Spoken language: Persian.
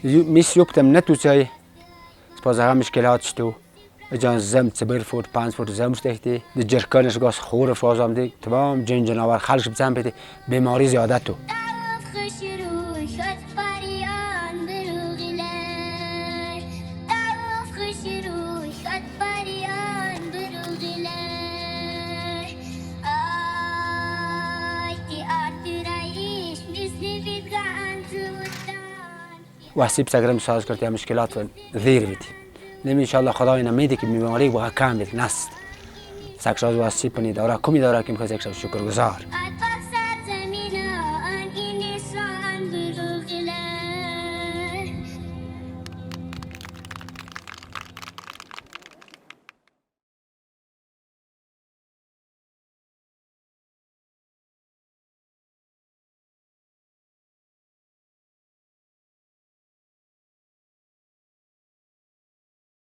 mis juckt hem net toe sy pas haar mishkelat sto جان زم تبر فوت 5 فوت زمش تهتی د جرکانش گاس خور فازم دی تمام جن جناور خلش بزن بده بیماری زیادت تو واسیب سگرم ساز کرده مشکلات زیر بیتی نمی انشالله خدای نمیده که بیماری بقا کم بید نست سکشاز واسیب کنید داره کمی داره که میخواست یک شب شکرگزار